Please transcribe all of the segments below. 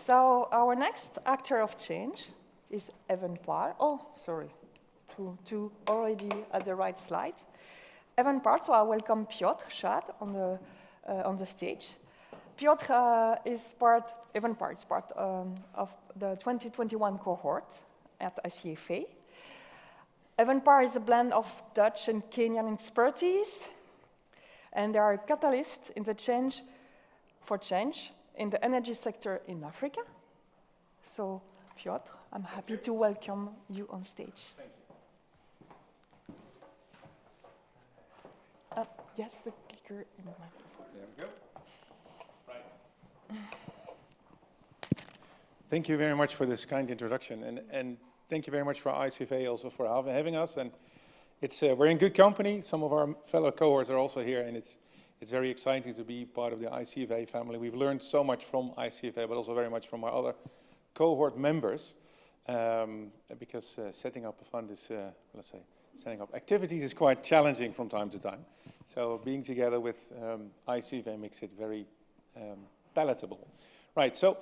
So our next actor of change is Evenpar. Oh, sorry, to already at the right slide. Evenpar, so I welcome Pjotr Schade on the stage. Pjotr is part, Evenpar is part of the 2021 cohort at ICFA. Evenpar is a blend of Dutch and Kenyan expertise, and they are a catalyst in the change in the energy sector in Africa. So, Pjotr, I'm happy to welcome you on stage. Thank you. Yes, the clicker in the microphone. There we go. Right. Thank you very much for this kind introduction, and thank you very much for ICFA also for having us. And it's we're in good company. Some of our fellow cohorts are also here, and it's very exciting to be part of the ICFA family. We've learned so much from ICFA, but also very much from our other cohort members, because setting up a fund is, let's say, setting up activities is quite challenging from time to time. So being together with ICFA makes it very palatable. Right, so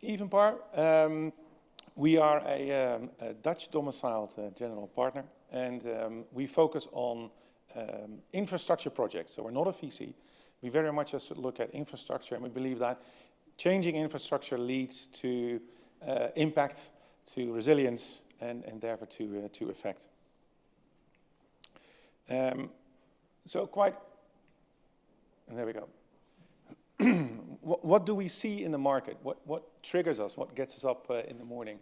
Evenpar, we are a Dutch domiciled general partner, and we focus on infrastructure projects. So we're not a VC. We very much just look at infrastructure, and we believe that changing infrastructure leads to impact, to resilience, and therefore to effect. So and there we go. What do we see in the market? What triggers us? What gets us up in the morning?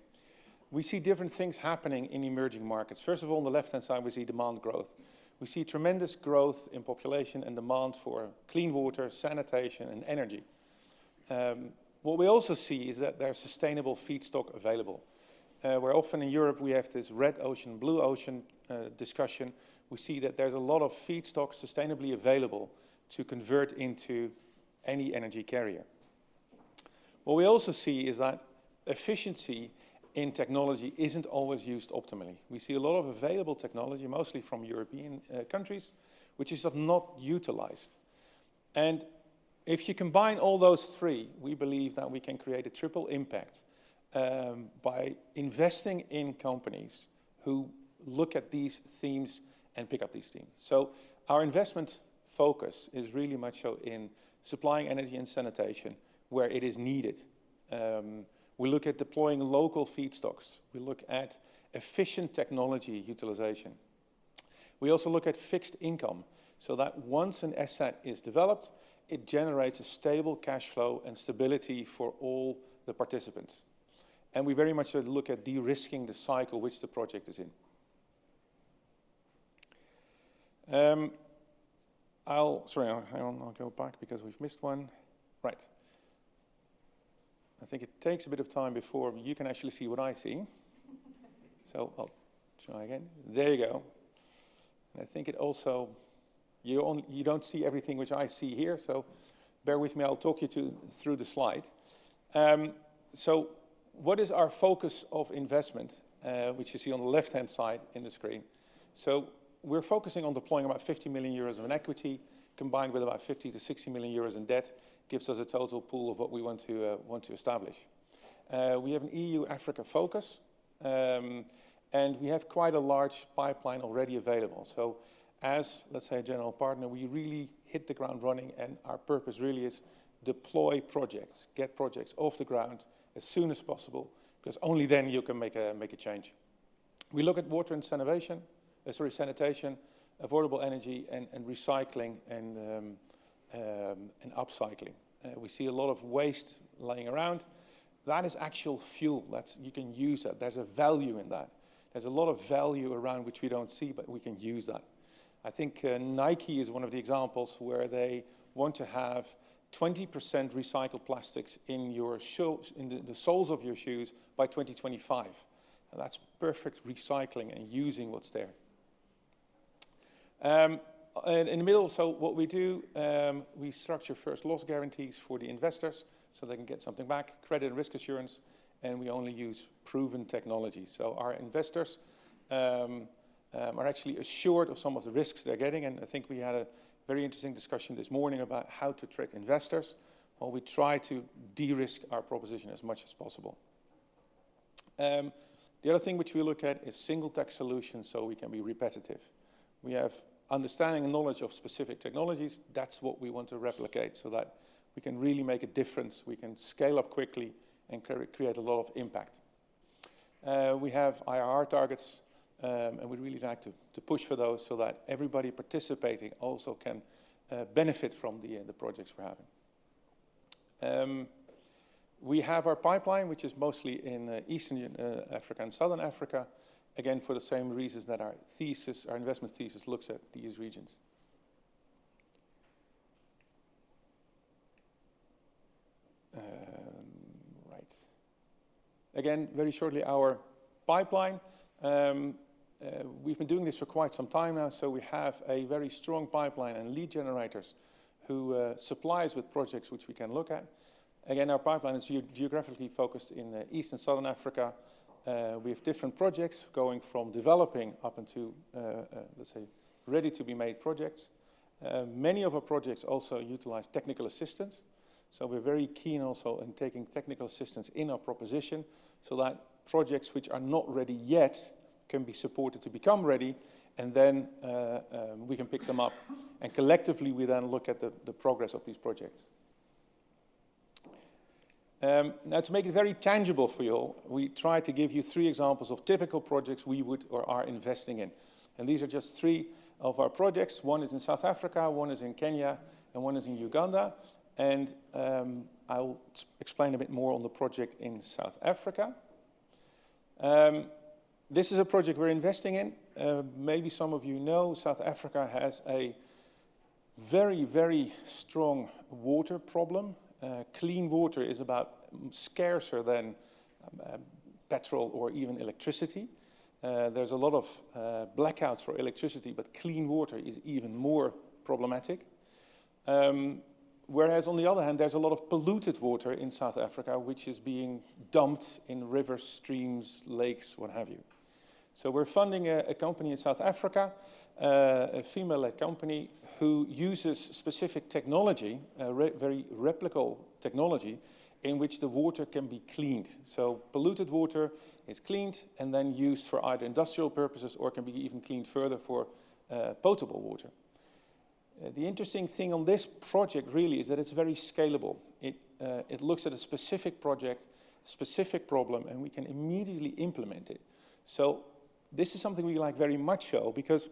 We see different things happening in emerging markets. First of all, on the left-hand side, we see demand growth. We see tremendous growth in population and demand for clean water, sanitation, and energy. What we also see is that there's sustainable feedstock available. Where often in Europe we have this red ocean, blue ocean discussion, we see that there's a lot of feedstock sustainably available to convert into any energy carrier. What we also see is that efficiency in technology isn't always used optimally. We see a lot of available technology, mostly from European countries, which is not utilized. And if you combine all those three, we believe that we can create a triple impact by investing in companies who look at these themes and pick up these themes. So our investment focus is really much so in supplying energy and sanitation where it is needed. We look at deploying local feedstocks. We look at efficient technology utilization. We also look at fixed income, so that once an asset is developed, it generates a stable cash flow and stability for all the participants. And we very much look at de-risking the cycle which the project is in. I'll go back because we've missed one. Right. I think it takes a bit of time before you can actually see what I see. So I'll try again. There you go. And I think it also, you don't see everything which I see here, so bear with me, I'll talk you through the slide. So what is our focus of investment, which you see on the left-hand side in the screen? So we're focusing on deploying about 50 million euros of an equity, combined with about 50 to 60 million euros in debt, gives us a total pool of what we want to establish. We have an EU-Africa focus, and we have quite a large pipeline already available. So as, let's say, a general partner, we really hit the ground running, and our purpose really is deploy projects, get projects off the ground as soon as possible, because only then you can make a change. We look at water and sanitation, affordable energy, and recycling and upcycling. We see a lot of waste laying around. That is actual fuel. You can use that. There's a value in that. There's a lot of value around which we don't see, but we can use that. I think Nike is one of the examples where they want to have 20% recycled plastics in your shoes, in the soles of your shoes by 2025. And that's perfect recycling and using what's there. In the middle, so what we do, we structure first loss guarantees for the investors so they can get something back, credit and risk assurance, and we only use proven technology. So our investors are actually assured of some of the risks they're getting, and I think we had a very interesting discussion this morning about how to treat investors. Well, we try to de-risk our proposition as much as possible. The other thing which we look at is single tech solutions, so we can be repetitive. We have understanding and knowledge of specific technologies. That's what we want to replicate so that we can really make a difference. We can scale up quickly and create a lot of impact. We have IRR targets, and we really like to push for those so that everybody participating also can benefit from the projects we're having. We have our pipeline, which is mostly in Eastern Africa and Southern Africa, again for the same reasons that our investment thesis looks at these regions. Right. Again, very shortly, our pipeline. We've been doing this for quite some time now, so we have a very strong pipeline and lead generators who supply us with projects which we can look at. Again, our pipeline is geographically focused in East and Southern Africa. We have different projects going from developing up into, let's say, ready-to-be-made projects. Many of our projects also utilize technical assistance. So we're very keen also in taking technical assistance in our proposition so that projects which are not ready yet can be supported to become ready, and then we can pick them up. And collectively, we then look at the progress of these projects. Now, to make it very tangible for you all, we try to give you 3 examples of typical projects we would or are investing in. And these are just 3 of our projects. One is in South Africa, one is in Kenya, and one is in Uganda. And I'll explain a bit more on the project in South Africa. This is a project we're investing in. Maybe some of you know South Africa has a very, very strong water problem. Clean water is about scarcer than petrol or even electricity. There's a lot of blackouts for electricity, but clean water is even more problematic. Whereas on the other hand, there's a lot of polluted water in South Africa, which is being dumped in rivers, streams, lakes, what have you. So we're funding a company in South Africa, a female-led company who uses specific technology, very replicable technology, in which the water can be cleaned. So polluted water is cleaned and then used for either industrial purposes or can be even cleaned further for potable water. The interesting thing on this project really is that it's very scalable. It looks at a specific project, specific problem, and we can immediately implement it. So this is something we like very much so, because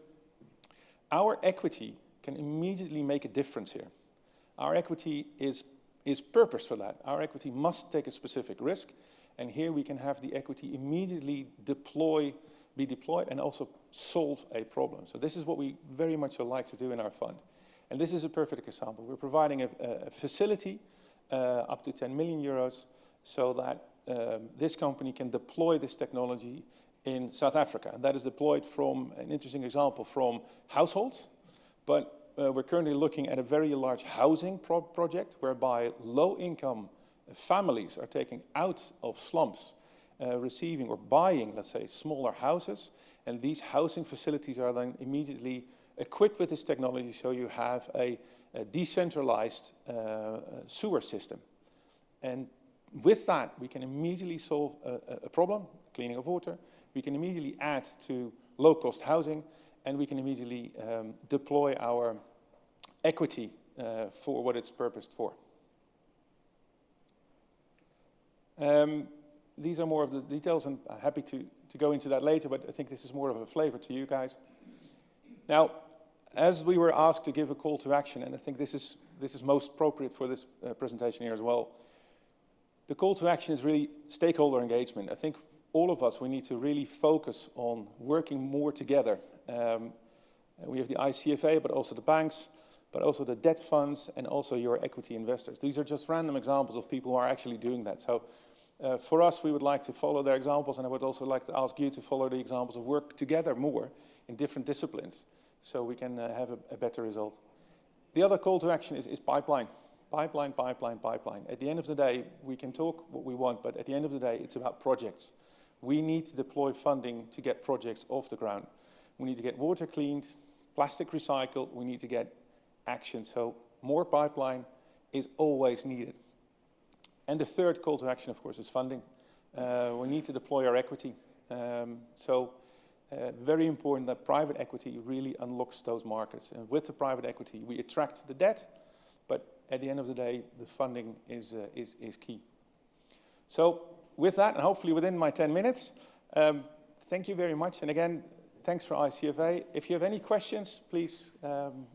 our equity can immediately make a difference here. Our equity is purposed for that. Our equity must take a specific risk, and here we can have the equity immediately be deployed and also solve a problem. So this is what we very much like to do in our fund. And this is a perfect example. We're providing a facility up to 10 million euros so that this company can deploy this technology in South Africa. And that is deployed from, an interesting example, from households. But we're currently looking at a very large housing project whereby low-income families are taken out of slums, receiving or buying, let's say, smaller houses. And these housing facilities are then immediately equipped with this technology, so you have a decentralized sewer system. And with that, we can immediately solve a problem, cleaning of water. We can immediately add to low-cost housing, and we can immediately deploy our equity for what it's purposed for. These are more of the details, and I'm happy to go into that later, but I think this is more of a flavor to you guys. Now, as we were asked to give a call to action, and I think this is most appropriate for this presentation here as well, the call to action is really stakeholder engagement. I think all of us, we need to really focus on working more together. We have the ICFA, but also the banks, but also the debt funds, and also your equity investors. These are just random examples of people who are actually doing that. So for us, we would like to follow their examples, and I would also like to ask you to follow the examples of work together more in different disciplines, so we can have a better result. The other call to action is pipeline. Pipeline, pipeline, pipeline. At the end of the day, we can talk what we want, but at the end of the day, it's about projects. We need to deploy funding to get projects off the ground. We need to get water cleaned, plastic recycled, we need to get action. So more pipeline, is always needed. And the third call to action, of course, is funding. We need to deploy our equity. Very important that private equity really unlocks those markets. And with the private equity, we attract the debt, but at the end of the day, the funding is key. So with that, and hopefully within my 10 minutes, thank you very much. And again, thanks for ICFA. If you have any questions, please,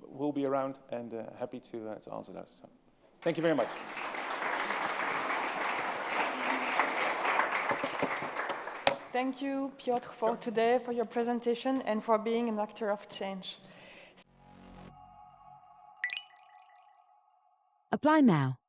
we'll be around and happy to answer those. So, thank you very much. Thank you, Pjotr, for today, for your presentation, and for being an actor of change. Apply now.